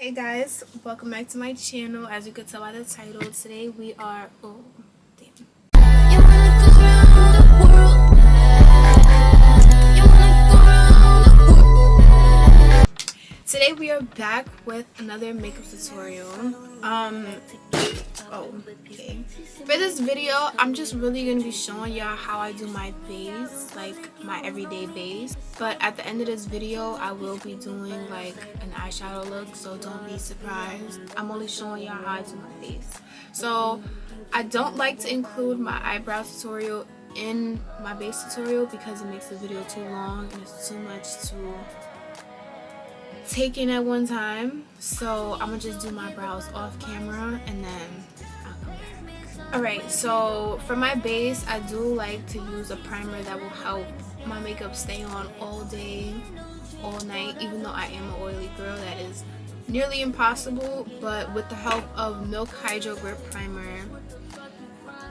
Hey guys, welcome back to my channel. As you can tell by the title, today we are today we are back with another makeup tutorial. Okay. For this video, I'm just really gonna be showing y'all how I do my base, like my everyday base. But at the end of this video, I will be doing like an eyeshadow look, so don't be surprised. I'm only showing y'all how I do my base. So I don't like to include my eyebrow tutorial in my base tutorial because it makes the video too long and it's too much to take in at one time. So I'm gonna just do my brows off camera and then I'll come back. Alright, so for my base, I do like to use a primer that will help my makeup stay on all day, all night. Even though I am an oily girl, that is nearly impossible, but with the help of Milk Hydro Grip Primer,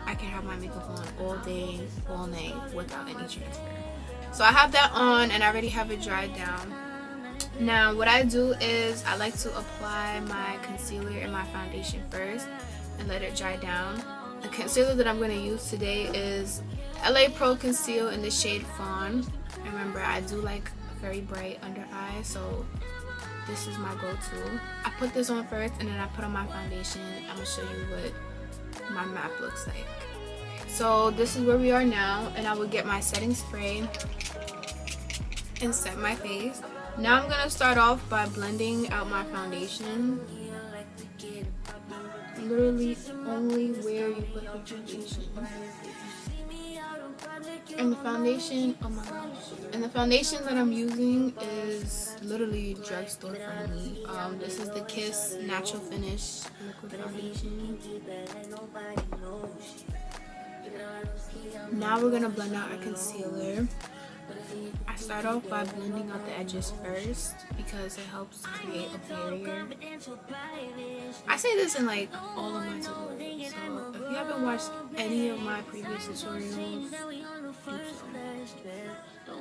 I can have my makeup on all day, all night without any transfer. So I have that on and I already have it dried down. Now what I do is I like to apply my concealer and my foundation first and let it dry down. The concealer that I'm going to use today is LA Pro Conceal in the shade Fawn. Remember, I do like very bright under eye, so this is my go-to. I put this on first and then I put on my foundation. I'm going to show you what my map looks like. So this is where we are now, and I will get my setting spray and set my face. Now I'm going to start off by blending out my foundation. Literally only where you put the foundation. And the foundation, oh my gosh. And the foundation that I'm using is literally drugstore friendly. This is the Kiss Natural Finish Liquid Foundation. Now we're going to blend out our concealer. I start off by blending out the edges first because it helps create a barrier. I say this in like all of my tutorials, so if you haven't watched any of my previous tutorials, do so.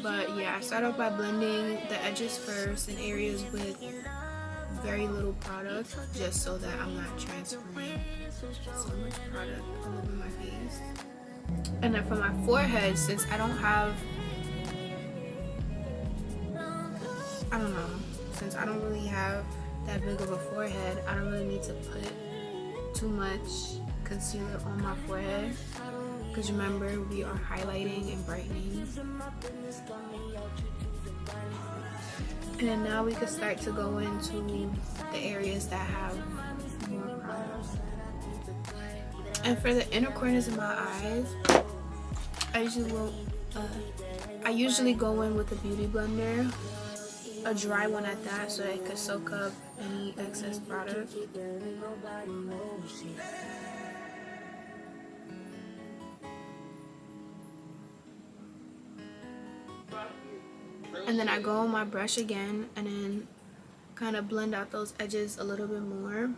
But yeah, I start off by blending the edges first in areas with very little product, just so that I'm not transferring so much product all over my face. And then for my forehead, since I don't have, since I don't really have that big of a forehead, I don't really need to put too much concealer on my forehead, because remember, we are highlighting and brightening. And then now we can start to go into the areas that have more product. And for the inner corners of my eyes, I usually go in with a beauty blender, a dry one at that, so it could soak up any excess product. And then I go on my brush again and then kind of blend out those edges a little bit more.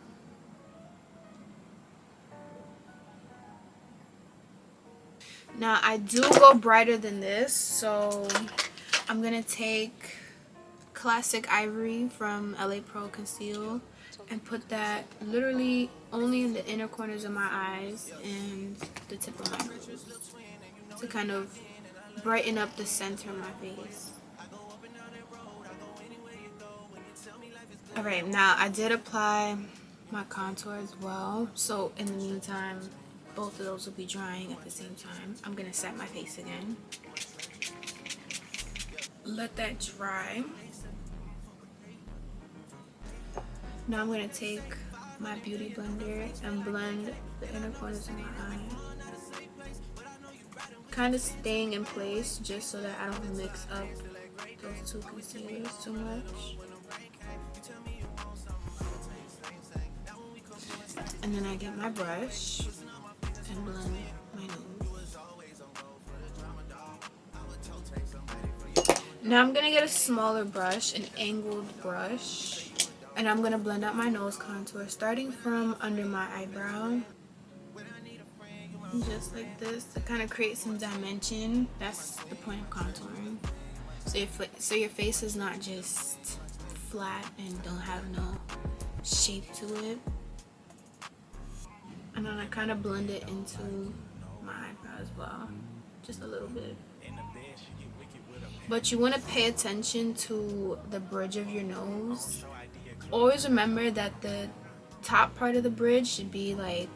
Now I do go brighter than this, so I'm gonna take Classic Ivory from LA Pro Conceal and put that literally only in the inner corners of my eyes and the tip of my nose to kind of brighten up the center of my face. Alright, now I did apply my contour as well, so in the meantime both of those will be drying at the same time. I'm gonna set my face again, let that dry. Now I'm gonna take my beauty blender and blend the inner corners of my eye, kind of staying in place just so that I don't mix up those two concealers too much. And then I get my brush and blend my nose. Now I'm gonna get a smaller brush, an angled brush, and I'm gonna blend out my nose contour starting from under my eyebrow, just like this, to kind of create some dimension. That's the point of contouring, so your face is not just flat and don't have no shape to it. And then I kind of blend it into my eyebrow as well, just a little bit. But you want to pay attention to the bridge of your nose. Always remember that the top part of the bridge should be like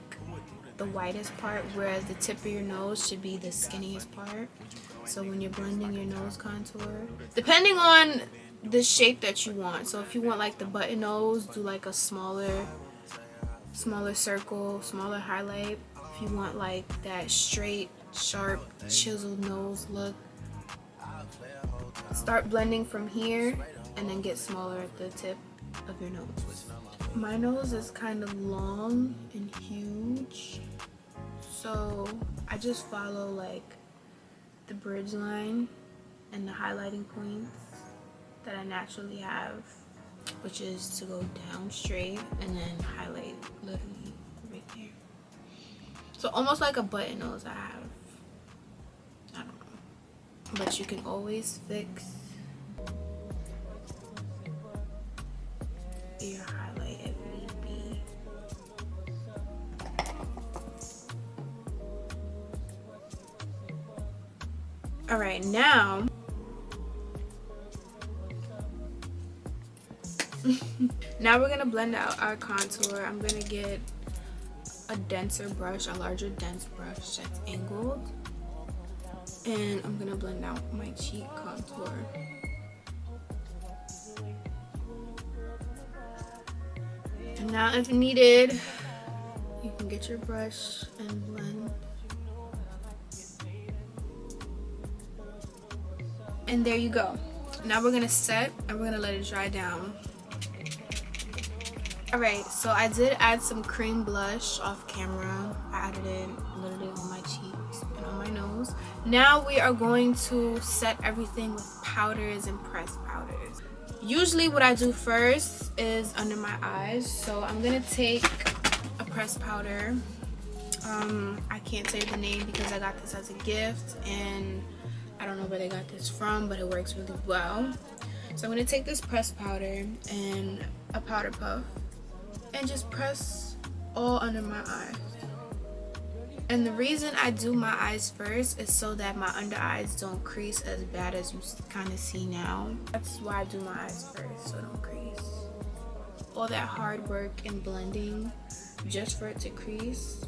the widest part, whereas the tip of your nose should be the skinniest part. So when you're blending your nose contour, depending on the shape that you want. So if you want like the button nose, do like a smaller circle, smaller highlight. If you want like that straight, sharp, chiseled nose look, start blending from here and then get smaller at the tip of your nose. My nose is kind of long and huge, so I just follow like the bridge line and the highlighting points that I naturally have, which is to go down straight and then highlight literally right there. So almost like a button nose I have. I don't know. But you can always fix your highlight if need be. Alright, now now we're gonna blend out our contour. I'm gonna get a denser brush, a larger dense brush that's angled, and I'm gonna blend out my cheek contour. And now if needed, you can get your brush and blend. And there you go. Now we're gonna set and we're gonna let it dry down. Alright, so I did add some cream blush off camera. I added it a little bit on my cheeks and on my nose. Now we are going to set everything with powders and pressed powders. Usually what I do first is under my eyes. So I'm gonna take a pressed powder. I can't say the name because I got this as a gift and I don't know where they got this from, but it works really well. So I'm gonna take this pressed powder and a powder puff and just press all under my eyes. And the reason I do my eyes first is so that my under eyes don't crease as bad as you kind of see now. That's why I do my eyes first, so it don't crease. All that hard work and blending just for it to crease.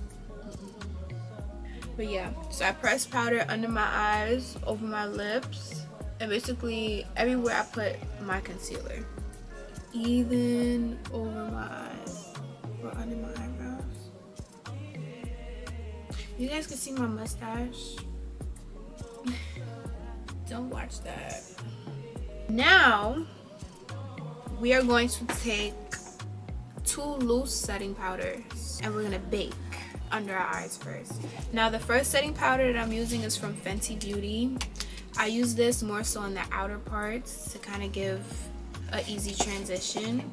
But yeah, so I press powder under my eyes, over my lips, and basically everywhere I put my concealer. Even over my eyes or under my eyebrows. You guys can see my mustache. Don't watch that. Now, we are going to take 2 loose setting powders and we're gonna bake under our eyes first. Now the first setting powder that I'm using is from Fenty Beauty. I use this more so on the outer parts to kind of give an easy transition.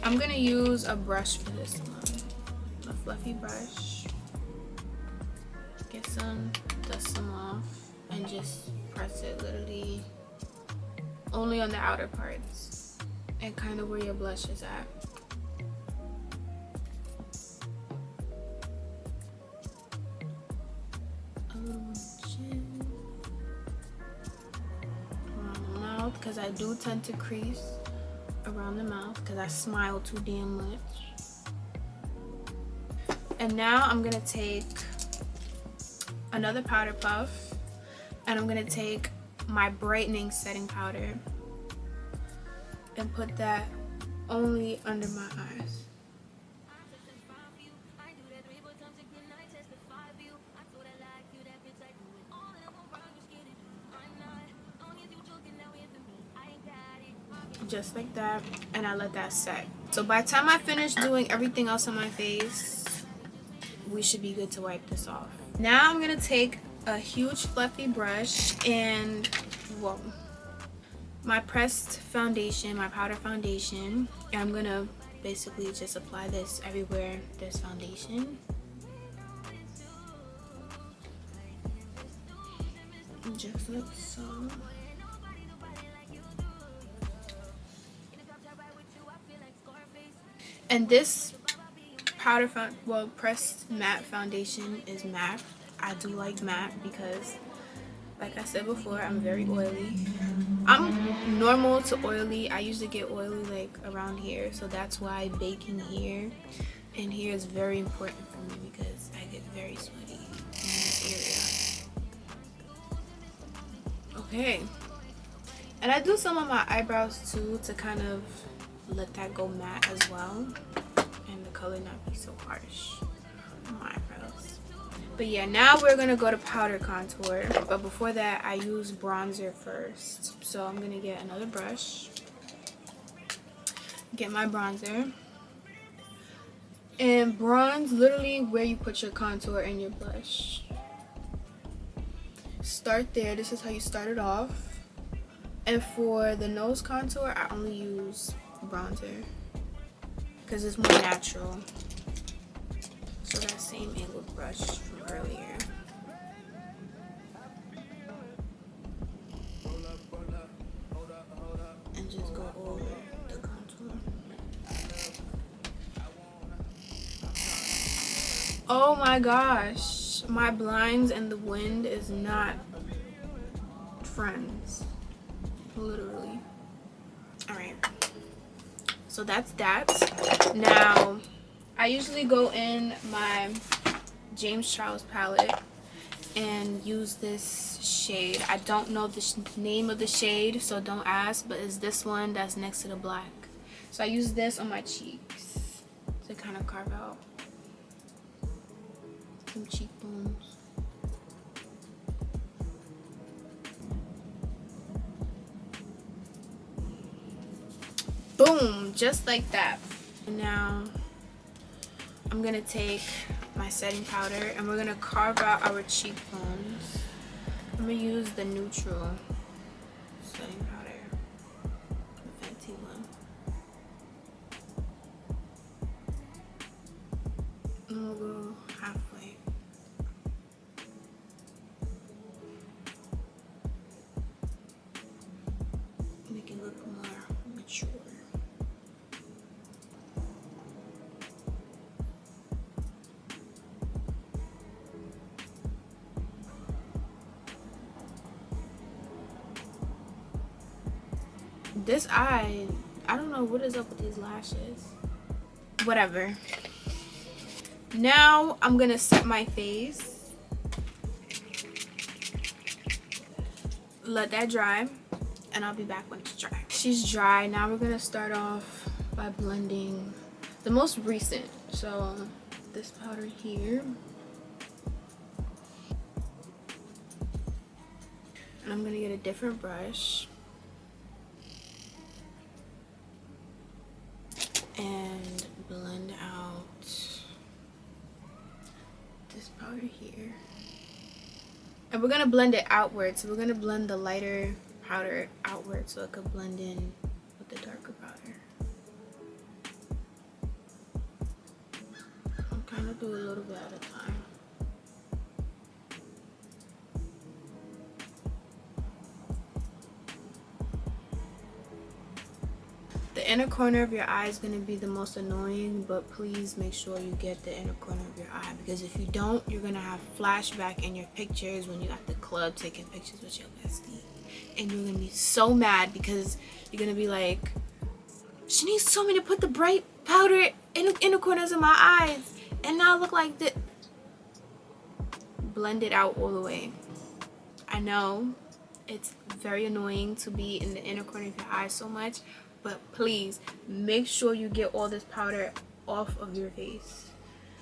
I'm gonna use a brush for this one, a fluffy brush. Get some, dust some off, and just press it literally only on the outer parts and kind of where your blush is at. Because I do tend to crease around the mouth because I smile too damn much. And now I'm gonna take another powder puff and I'm gonna take my brightening setting powder and put that only under my eyes. Just like that, and I let that set. So by the time I finish doing everything else on my face, we should be good to wipe this off. Now I'm gonna take a huge fluffy brush and my pressed foundation, my powder foundation, and I'm gonna basically just apply this everywhere there's foundation. Just like so. And this pressed matte foundation is matte. I do like matte because, like I said before, I'm very oily. I'm normal to oily. I usually get oily like around here, so that's why baking here and here is very important for me because I get very sweaty in this area. Okay, and I do some of my eyebrows too to kind of let that go matte as well and the color not be so harsh on my eyebrows. But yeah, now we're gonna go to powder contour, but before that I use bronzer first. So I'm gonna get another brush, get my bronzer, and bronze literally where you put your contour and your blush. Start there. This is how you start it off. And for the nose contour, I only use bronzer because it's more natural. So that same angled brush from earlier. And just go over the contour. Oh my gosh, my blinds and the wind is not friends, literally. All right, so that's that. Now I usually go in my James Charles palette and use this shade. I don't know the name of the shade, so don't ask, but it's this one that's next to the black. So I use this on my cheeks to kind of carve out some cheekbones. Boom, just like that. Now I'm gonna take my setting powder and we're gonna carve out our cheekbones. I'm gonna use the neutral setting powder, the Fenty one. And we'll go halfway. Make it look more mature. This eye, I don't know what is up with these lashes. Whatever. Now I'm gonna set my face. Let that dry, and I'll be back when it's dry. She's dry. Now we're gonna start off by blending the most recent. So this powder here. And I'm gonna get a different brush. And blend out this powder here. And we're gonna blend it outward. So we're gonna blend the lighter powder outward so it could blend in with the darker powder. I'll kind of do a little bit at a time. The inner corner of your eye is going to be the most annoying, but please make sure you get the inner corner of your eye, because if you don't, you're going to have flashback in your pictures when you're at the club taking pictures with your bestie. And you're going to be so mad because you're going to be like, Shanii told me to put the bright powder in the inner corners of my eyes, and now I look like this. Blend it out all the way. I know it's very annoying to be in the inner corner of your eye so much, but please make sure you get all this powder off of your face,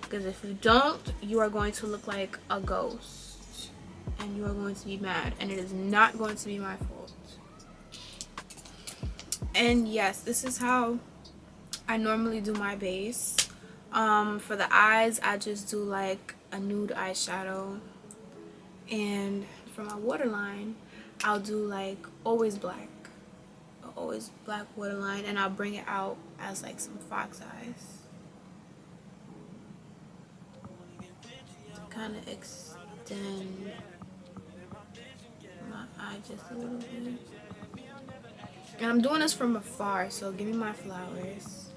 because if you don't, you are going to look like a ghost and you are going to be mad, and it is not going to be my fault. And yes, this is how I normally do my base. For the eyes, I just do like a nude eyeshadow, and for my waterline, I'll do like always black waterline, and I'll bring it out as like some fox eyes to kind of extend my eye just a little bit. And I'm doing this from afar, so give me my flowers.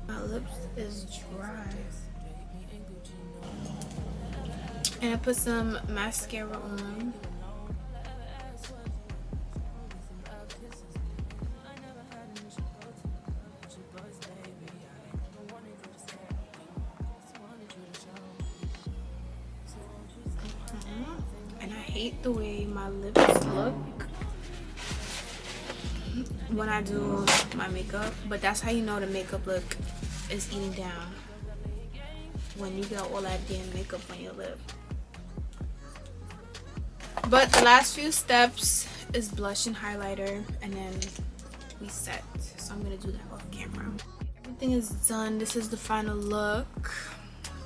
My lips is dry. And I put some mascara on. And I hate the way my lips look when I do my makeup, but that's how you know the makeup look is eating down, when you got all that damn makeup on your lip. But the last few steps is blush and highlighter, and then we set. So I'm gonna do that off camera. Everything is done. This is the final look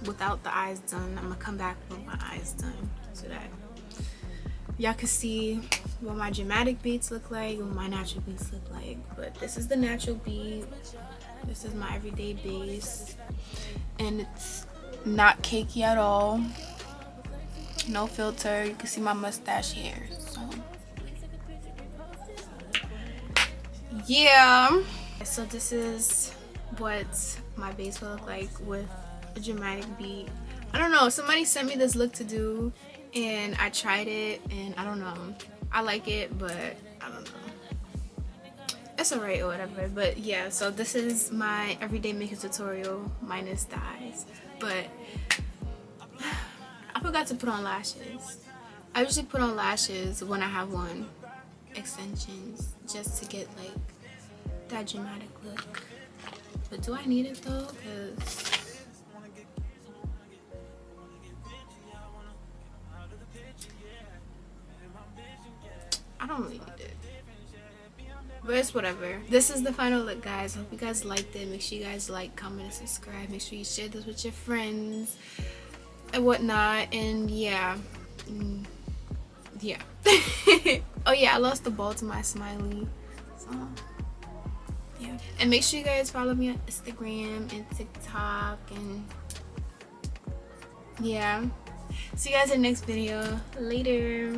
without the eyes done. I'm gonna come back with my eyes done so that y'all can see what my dramatic beats look like and what my natural beats look like. But this is the natural beat. This is my everyday base, and it's not cakey at all. No filter. You can see my mustache hair. So yeah. So this is what my base will look like with a dramatic beat. I don't know. Somebody sent me this look to do, and I tried it, and I don't know. I like it, but I don't know. It's alright or whatever. But yeah, so this is my everyday makeup tutorial minus the eyes. But I forgot to put on lashes. I usually put on lashes when I have on extensions, just to get like that dramatic look. But do I need it though? Cause I don't really need it. But it's whatever. This is the final look, guys. Hope you guys liked it. Make sure you guys like, comment, and subscribe. Make sure you share this with your friends and whatnot. And yeah. Yeah. Oh yeah, I lost the ball to my smiley. So yeah. And make sure you guys follow me on Instagram and TikTok. And yeah. See you guys in the next video. Later.